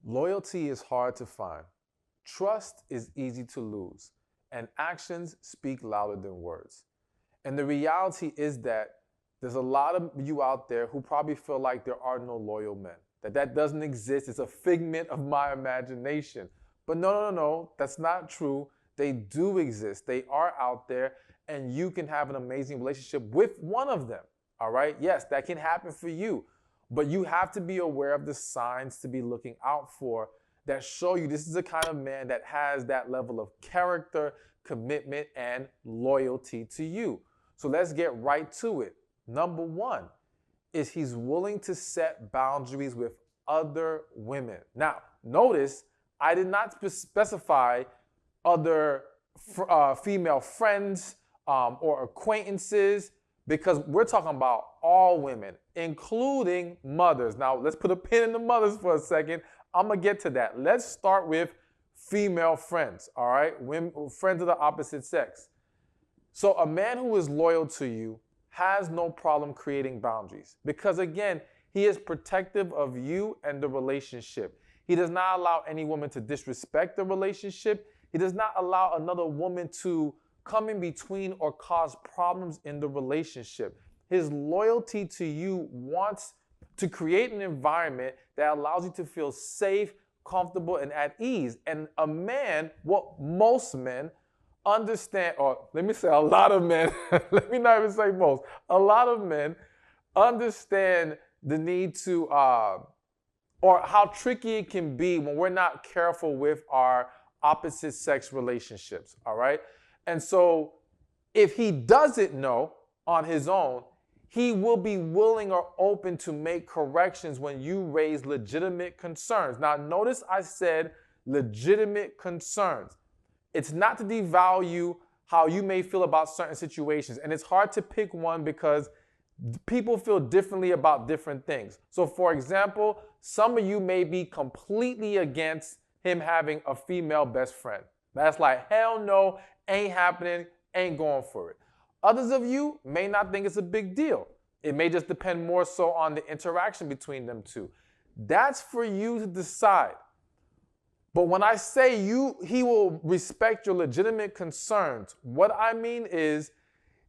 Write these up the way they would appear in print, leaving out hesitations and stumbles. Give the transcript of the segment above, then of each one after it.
Loyalty is hard to find. Trust is easy to lose. And actions speak louder than words. And the reality is that there's a lot of you out there who probably feel like there are no loyal men, that doesn't exist. It's a figment of my imagination. But no, that's not true. They do exist. They are out there, and you can have an amazing relationship with one of them. All right? Yes, that can happen for you. But you have to be aware of the signs to be looking out for that show you this is the kind of man that has that level of character, commitment, and loyalty to you. So let's get right to it. Number one is he's willing to set boundaries with other women. Now, notice I did not specify other female friends or acquaintances, because we're talking about all women, including mothers. Now, let's put a pin in the mothers for a second. I'm going to get to that. Let's start with female friends, all right? Women, friends of the opposite sex. So a man who is loyal to you has no problem creating boundaries because, again, he is protective of you and the relationship. He does not allow any woman to disrespect the relationship. He does not allow another woman to come in between or cause problems in the relationship. His loyalty to you wants to create an environment that allows you to feel safe, comfortable, and at ease. And a man, well, most men understand, or let me say a lot of men, let me not even say most, a lot of men understand the need to, or how tricky it can be when we're not careful with our opposite sex relationships, all right? And so if he doesn't know on his own, he will be willing or open to make corrections when you raise legitimate concerns. Now, notice I said legitimate concerns. It's not to devalue how you may feel about certain situations. And it's hard to pick one because people feel differently about different things. So, for example, some of you may be completely against him having a female best friend. That's like, hell no, ain't happening, ain't going for it. Others of you may not think it's a big deal. It may just depend more so on the interaction between them two. That's for you to decide. But when I say he will respect your legitimate concerns, what I mean is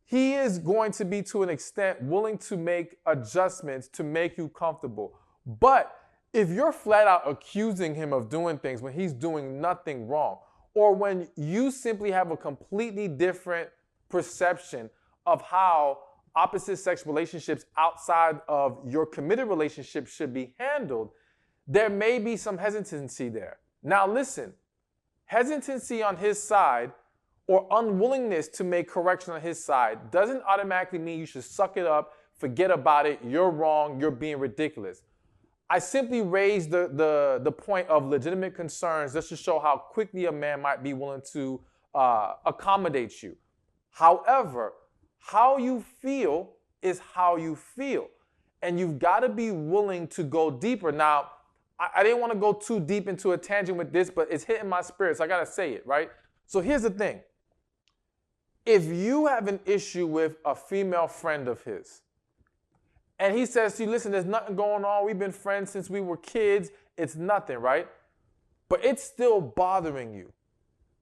he is going to be, to an extent, willing to make adjustments to make you comfortable. But if you're flat out accusing him of doing things when he's doing nothing wrong, or when you simply have a completely different perception of how opposite sex relationships outside of your committed relationship should be handled, there may be some hesitancy there. Now listen, hesitancy on his side or unwillingness to make correction on his side doesn't automatically mean you should suck it up, forget about it, you're wrong, you're being ridiculous. I simply raised the point of legitimate concerns just to show how quickly a man might be willing to accommodate you. However, how you feel is how you feel. And you've got to be willing to go deeper. Now, I didn't want to go too deep into a tangent with this, but it's hitting my spirit, so I got to say it, right? So here's the thing. If you have an issue with a female friend of his, and he says to you, listen, there's nothing going on. We've been friends since we were kids. It's nothing, right? But it's still bothering you.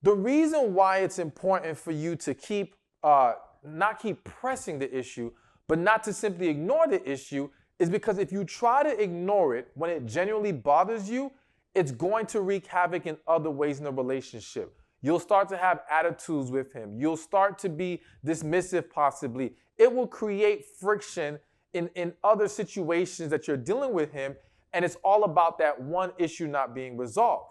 The reason why it's important for you to keep, not keep pressing the issue, but not to simply ignore the issue is because if you try to ignore it when it genuinely bothers you, it's going to wreak havoc in other ways in the relationship. You'll start to have attitudes with him. You'll start to be dismissive possibly. It will create friction in other situations that you're dealing with him, and it's all about that one issue not being resolved.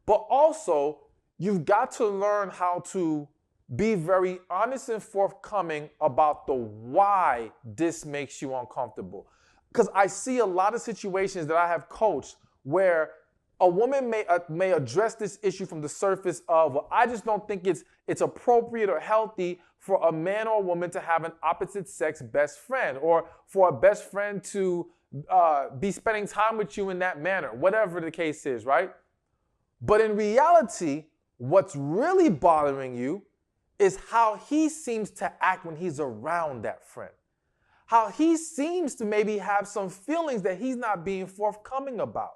But also, you've got to learn how to be very honest and forthcoming about the why this makes you uncomfortable. Because I see a lot of situations that I have coached where a woman may address this issue from the surface of, well, I just don't think it's appropriate or healthy for a man or a woman to have an opposite sex best friend, or for a best friend to be spending time with you in that manner, whatever the case is, right? But in reality, what's really bothering you is how he seems to act when he's around that friend. How he seems to maybe have some feelings that he's not being forthcoming about.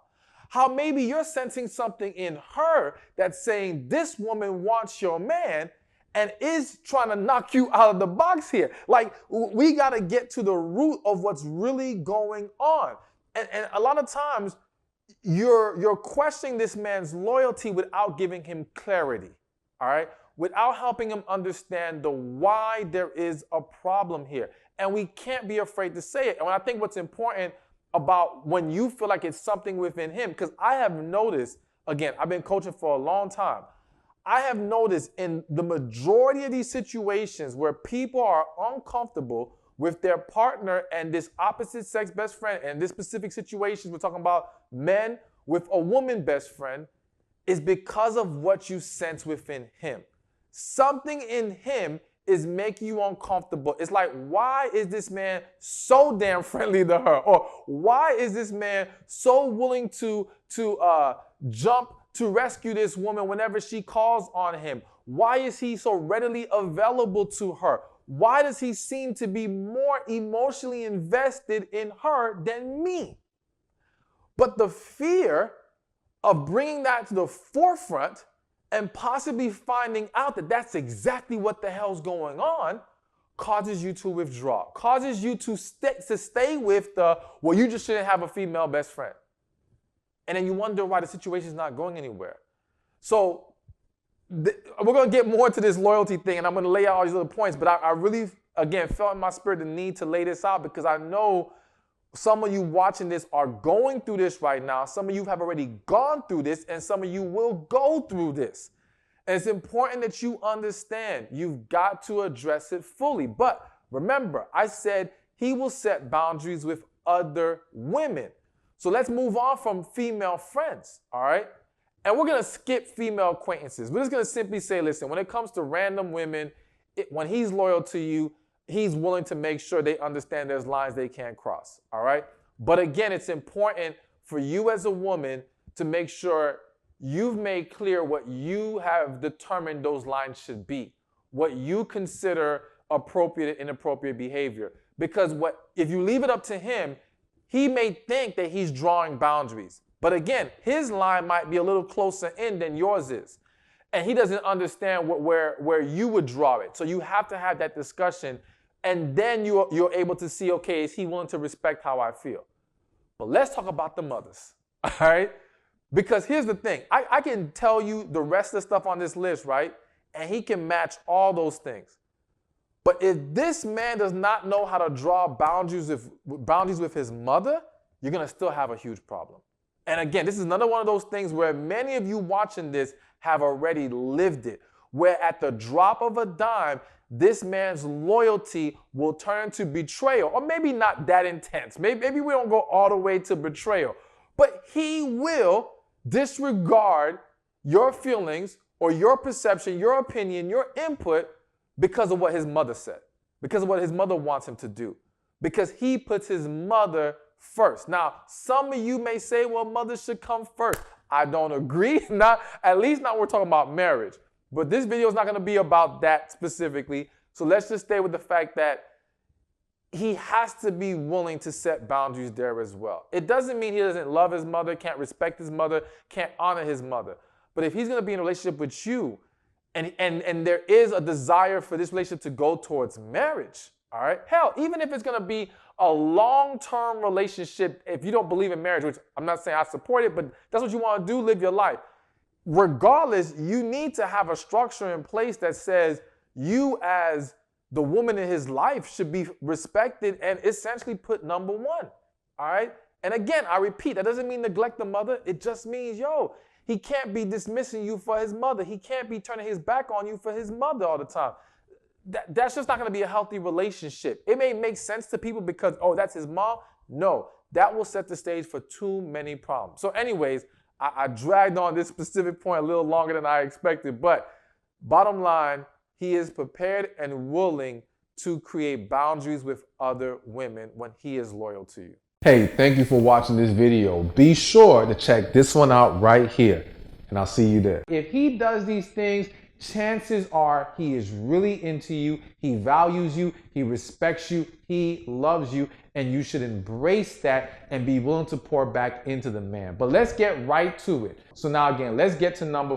how maybe you're sensing something in her that's saying this woman wants your man and is trying to knock you out of the box here. Like, we got to get to the root of what's really going on. And a lot of times, you're questioning this man's loyalty without giving him clarity, all right? Without helping him understand the why there is a problem here. And we can't be afraid to say it. And I think what's important about when you feel like it's something within him, because I have noticed, again, I've been coaching for a long time, I have noticed in the majority of these situations where people are uncomfortable with their partner and this opposite sex best friend, and this specific situation, we're talking about men with a woman best friend, is because of what you sense within him. Something in him is making you uncomfortable. It's like, why is this man so damn friendly to her? Or why is this man so willing to jump to rescue this woman whenever she calls on him? Why is he so readily available to her? Why does he seem to be more emotionally invested in her than me? But the fear of bringing that to the forefront and possibly finding out that that's exactly what the hell's going on causes you to withdraw, causes you to stay with the, well, you just shouldn't have a female best friend. And then you wonder why the situation's not going anywhere. So we're going to get more into this loyalty thing, and I'm going to lay out all these other points, but I really, again, felt in my spirit the need to lay this out because I know some of you watching this are going through this right now. Some of you have already gone through this, and some of you will go through this. And it's important that you understand you've got to address it fully. But remember, I said he will set boundaries with other women. So let's move on from female friends, all right? And we're going to skip female acquaintances. We're just going to simply say, listen, when it comes to random women, when he's loyal to you, he's willing to make sure they understand there's lines they can't cross, all right? But again, it's important for you as a woman to make sure you've made clear what you have determined those lines should be, what you consider appropriate and inappropriate behavior. Because if you leave it up to him, he may think that he's drawing boundaries. But again, his line might be a little closer in than yours is. And he doesn't understand where you would draw it. So you have to have that discussion. And then you're able to see, okay, is he willing to respect how I feel? But let's talk about the mothers, all right? Because here's the thing. I can tell you the rest of the stuff on this list, right? And he can match all those things. But if this man does not know how to draw boundaries with his mother, you're going to still have a huge problem. And again, this is another one of those things where many of you watching this have already lived it, where at the drop of a dime, this man's loyalty will turn to betrayal, or maybe not that intense. Maybe we don't go all the way to betrayal, but he will disregard your feelings or your perception, your opinion, your input because of what his mother said, because of what his mother wants him to do, because he puts his mother first. Now, some of you may say, well, mothers should come first. I don't agree. At least not when we're talking about marriage. But this video is not going to be about that specifically. So let's just stay with the fact that he has to be willing to set boundaries there as well. It doesn't mean he doesn't love his mother, can't respect his mother, can't honor his mother. But if he's going to be in a relationship with you, and there is a desire for this relationship to go towards marriage, all right? Hell, even if it's going to be a long-term relationship, if you don't believe in marriage, which I'm not saying I support it, but that's what you want to do, live your life. Regardless, you need to have a structure in place that says you as the woman in his life should be respected and essentially put number one, all right? And again, I repeat, that doesn't mean neglect the mother. It just means, he can't be dismissing you for his mother. He can't be turning his back on you for his mother all the time. That's just not going to be a healthy relationship. It may make sense to people because, that's his mom. No, that will set the stage for too many problems. So anyways, I dragged on this specific point a little longer than I expected, but bottom line, he is prepared and willing to create boundaries with other women when he is loyal to you. Hey, thank you for watching this video. Be sure to check this one out right here, and I'll see you there. If he does these things, chances are he is really into you, he values you, he respects you, he loves you, and you should embrace that and be willing to pour back into the man. But let's get right to it. So now again, let's get to number